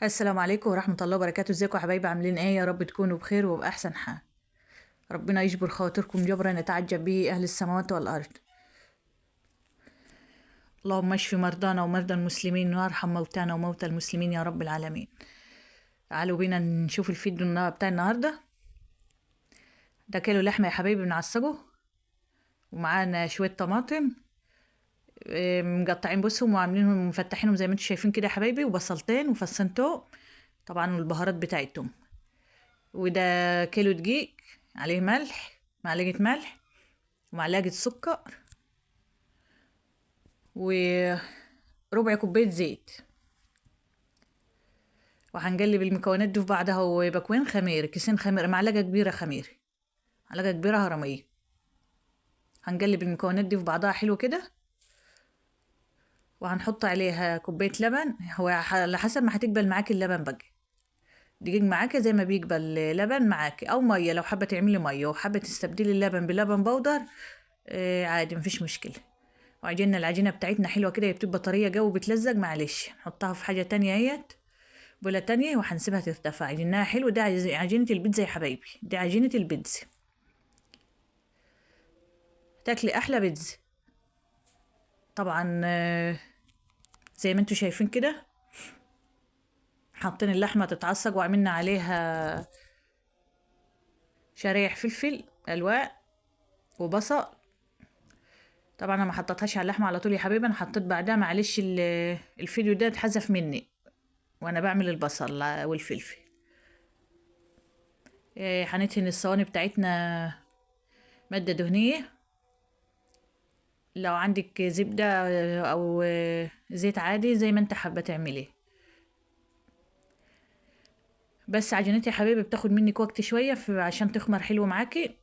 السلام عليكم ورحمة الله وبركاته. ازيكم يا حبايبي؟ عاملين ايه؟ يا رب تكونوا بخير وبأحسن حال. ربنا يجبر خاطركم جبرا يتعجب به أهل السماوات والأرض. اللهم اشف مرضانا ومرضى المسلمين وارحم موتانا وموتى المسلمين يا رب العالمين. تعالوا بينا نشوف الفيديو بتاع النهاردة. ده كيلو لحمة يا حبايبي بنعصجه، ومعانا شوية طماطم مقطعين بصهم وعاملينهم مفتحينهم زي ما انتم شايفين كده يا حبايبي، وبصلتين وفصين توم طبعا، والبهارات بتاعتهم. وده كيلو دقيق، عليه ملح، معلقة ملح ومعلقة سكر وربع كوباية زيت. وهنقلب المكونات دي في بعضها، وبكوين خمير، كيسين خمير، معلقة كبيرة خمير، معلقة كبيرة هرمية. هنقلب المكونات دي في بعضها حلو كده، وهنحط عليها كوباية لبن. هو على حسب ما هتقبل معاكي اللبن بقى، دقيق معاكي زي ما بيقبل لبن معاكي، او مية لو حابة تعملي مية، وحابة تستبدلي اللبن بلبن بودر عادي مفيش مشكلة. وعجننا العجينة بتاعتنا حلوة كده، بتبقى طرية جو بتلزق، معلش نحطها في حاجة تانية اهيت، بولة تانية، وهنسيبها ترتفع. عجناها حلو، ده عجينة البيتزا يا حبايبي، دي عجينة البيتزا، تاكلي أحلى بيتزا طبعا. زي ما انتوا شايفين كده، حاطين اللحمة تتعصج، وعملنا عليها شرايح فلفل ألوان وبصل. طبعا انا ما حطيتهاش على اللحمة على طول يا حبيبي، انا حطيت بعدها، معلش الفيديو ده اتحذف مني وانا بعمل البصل والفلفل. هندهن الصواني بتاعتنا مادة دهنية، لو عندك زبدة أو زيت عادي زي ما انت حابة تعمليه. بس عجينتي يا حبيبي بتاخد منك وقت شوية عشان تخمر حلو معاكي،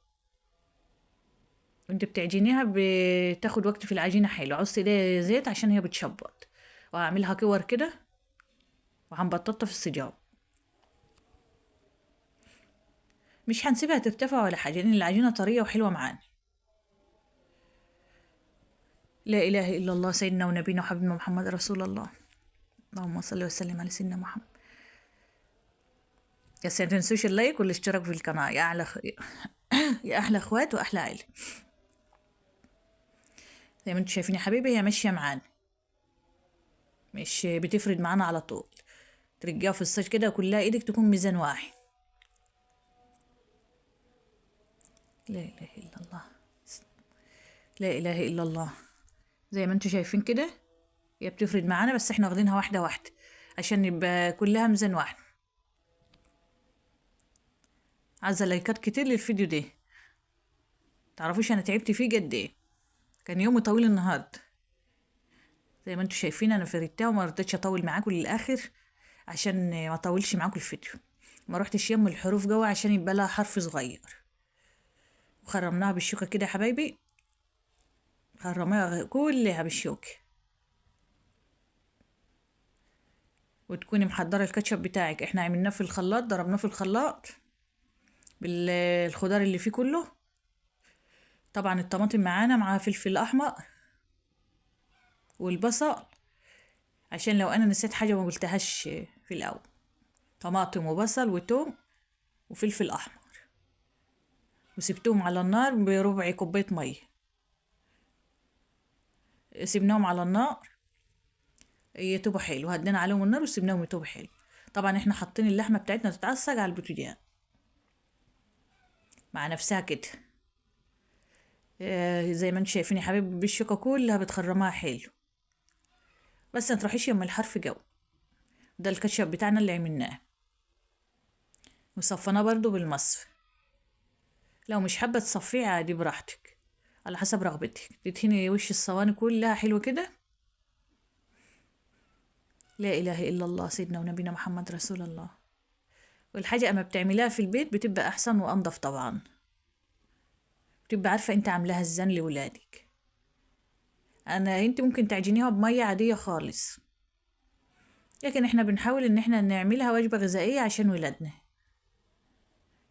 وانت بتعجنيها بتاخد وقت في العجينة حلو. عوزتي ده زيت عشان هي بتشبط، وهعملها كور كده وهنبططها في السجاو. مش هنسيبها ترتفع ولا حاجة، لأن العجينة طرية وحلوة معانا. لا إله إلا الله، سيدنا ونبينا وحبيبنا محمد رسول الله. اللهم صل وسلم على سيدنا محمد. يا سيدي متنسوش اللايك والاشتراك في القناة يا أحلى يا أحلى أخوات وأحلى عيلة. زي ما انتوا شايفين يا حبيبي، هي ماشية معانا، مش بتفرد معانا على طول. ترجعها في الصاج كده، وكلها ايدك تكون ميزان واحد. لا اله الا الله، لا اله الا الله. زي ما انتوا شايفين كده، هي بتفرد معانا، بس احنا واخدينها واحده واحده عشان يبقى كلها ميزان واحد. عايزه لايكات كتير للفيديو ده، تعرفوش انا تعبت فيه قد ايه، كان يومي طويل النهارده. زي ما انتوا شايفين انا فردتها، وما رضيتش اطول معاكم للاخر عشان ما اطولش معاكم الفيديو. ما روحتش يم الحروف جوه عشان يبقى لها حرف صغير. وخرمناها بالشوكه كده يا حبايبي، خرميها كلها بالشوكه. وتكوني محضرة الكاتشب بتاعك، احنا عملناه في الخلاط، ضربناه في الخلاط بالخضار اللي فيه كله. طبعا الطماطم معانا مع فلفل احمر والبصل، عشان لو انا نسيت حاجة ما قلتهاش في الاول. طماطم وبصل وتوم وفلفل احمر، وسبتهم على النار بربع كوباية مية. سيبناهم على النار يتوبوا حلو، هدينا عليهم النار وسيبناهم يتوبوا حلو. طبعا احنا حاطين اللحمة بتاعتنا تتعصج على البوتاجاز مع نفسها كده. زي ما انتم شايفين يا حبيبي، بالشوكة كلها بتخرمها حلو، بس ما تروحيش يم الحرف جو. ده الكاتشب بتاعنا اللي عملناه، وصفناه برضو بالمصف. لو مش حابة تصفيه عادي براحتك، على حسب رغبتك. تدهني وش الصواني كلها حلو كده. لا إله إلا الله، سيدنا ونبينا محمد رسول الله. والحاجة أما بتعمليها في البيت بتبقى أحسن وأنضف طبعا، بتبقى عارفة انت عاملاها ازاي لولادك. انت ممكن تعجنيها بمية عادية خالص، لكن احنا بنحاول ان احنا نعملها وجبة غذائية عشان ولادنا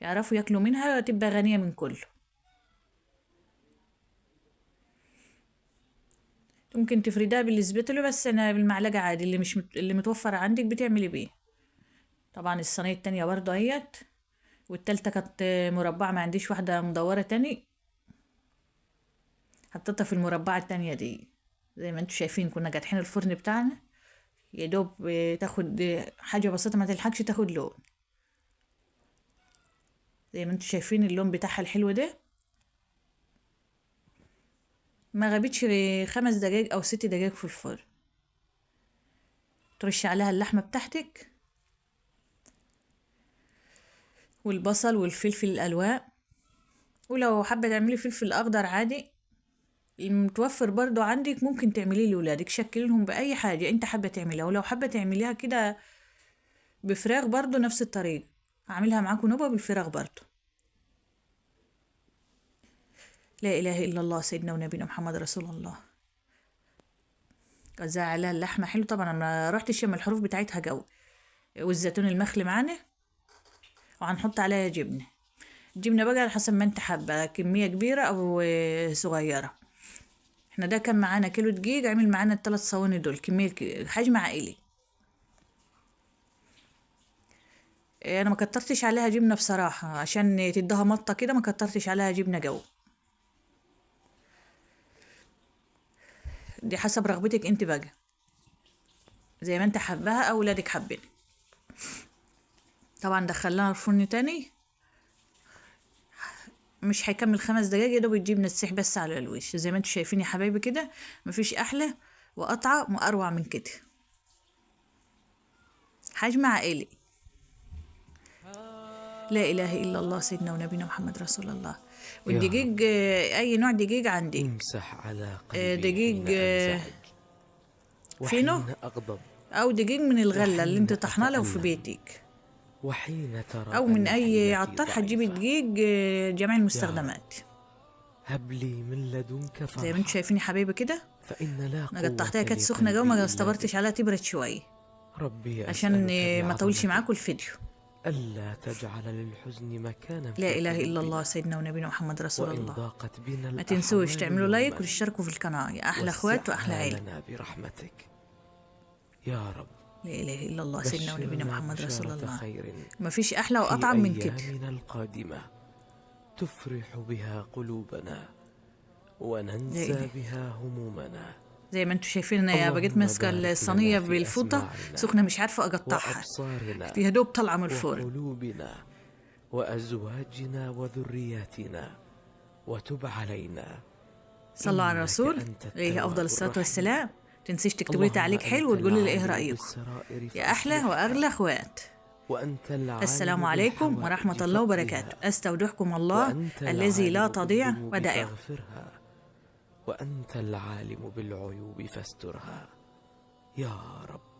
يعرفوا ياكلوا منها وتبقى غنية من كله. ممكن تفردها بالسباتولا، بس انا بالمعلقة عادي، اللي مش اللي متوفر عندك بتعملي بيه. طبعا الصينية التانية برضو اهيت، والتالتة كانت مربعة، ما عنديش واحدة مدورة تاني، حطيتها في المربعة التانية دي. زي ما انتوا شايفين كنا جاتحين الفرن بتاعنا، يا دوب تاخد حاجة بسيطة، ما تلحقش تاخد لون. زي ما انتوا شايفين اللون بتاعها الحلو ده، ما غابتش 5 دقايق او 6 دقايق في الفرن. ترش عليها اللحمة بتاعتك والبصل والفلفل الالوان، ولو حابة تعملي فلفل اخضر عادي المتوفر برضو عندك، ممكن تعمليه لولادك، شكلهم باي حاجة انت حابة تعمليها. ولو حابة تعمليها كده بفراخ برضو نفس الطريقة، هعملها معاكم نوبة بالفراخ برضو. لا اله الا الله سيدنا ونبينا محمد رسول الله. وزع عليها اللحمة حلو. طبعا انا رحت الشم الحروف بتاعتها جو، والزيتون المخلي معانا، وهنحط عليها جبنة. الجبنة بقى على حسب ما انت حابة، كمية كبيرة او صغيرة. احنا ده كان معانا كيلو دقيق، عمل معانا ال3 صواني دول، كمية حجم عائلي. انا ما كترتش عليها جبنة بصراحة عشان تديها مطة كده، ما كترتش عليها جبنة جو، دي حسب رغبتك انت بقى، زي ما انت حباها او ولادك حابين. طبعا دخلناها الفرن تاني، مش هيكمل 5 دقايق، يا دوب الجبنة تسيح بس على الوش. زي ما انتوا شايفين يا حبايبي كده، مفيش احلى واطعم واروع من كده. حجم عائلي. لا اله الا الله سيدنا ونبينا محمد رسول الله. يا والدقيق رب اي نوع دقيق عندي، امسح على قلبي دقيق حين أنزعج فينو، وحين أغضب او دقيق من الغلة اللي وحين انت طحناه لو في أتألم بيتك، وحين او ترى من اي التي عطار هتجيبي ضعيفة. دقيق جميع يا رب المستخدمات. هب لي من لدنك زي ما انتوا فرحة، شايفين يا حبايبي كده، فإن لا انا قوة قطعتها كانت سخنة جو، لقلبي ما إلا استبرتش عليها بك. تبرد شوية ربي عشان أسألك ما طولش بعظمتك معاكم الفيديو. ألا تجعل للحزن مكانا لا في اله الا الله قلوبنا، سيدنا ونبينا محمد رسول وإن الله. ضاقت بنا ما تنسوش الأحوال تعملوا لايك يوما وتشتركوا في القناة، يا احلى اخوات واحلى وسعها عيلة. لنا برحمتك. يا رب لا اله الا الله سيدنا ونبينا بشرنا محمد رسول بشارة الله. خير ما فيش احلى في واطعم من كده. أيامنا القادمة تفرح بها قلوبنا وننسى بها همومنا. زي ما انتوا شايفين انا يا بقيت اللهم ماسكه بارك الصينيه لنا في بالفوطه أسماعنا سخنه، مش عارفه اقطعها، وأبصارنا يا دوب طالعه من الفرن. وقلوبنا وأزواجنا وذرياتنا، وتب علينا صلوا على إنك الرسول أنت عليه افضل التواب الصلاه الرحيم. والسلام. تنسيش تكتبوا لي اللهم تعليق حلو أنت وتقولوا لي ايه العالم رايكم، بالسرائر يا احلى فأصلحها، واغلى اخوات. وأنت العالم السلام عليكم ورحمه بالحوائج الله وبركاته. فاقضها، استودعكم الله وأنت الذي لا العالم تضيع بالذنوب ودائعه. فاغفرها، وأنت العالم بالعيوب فاسترها. يا رب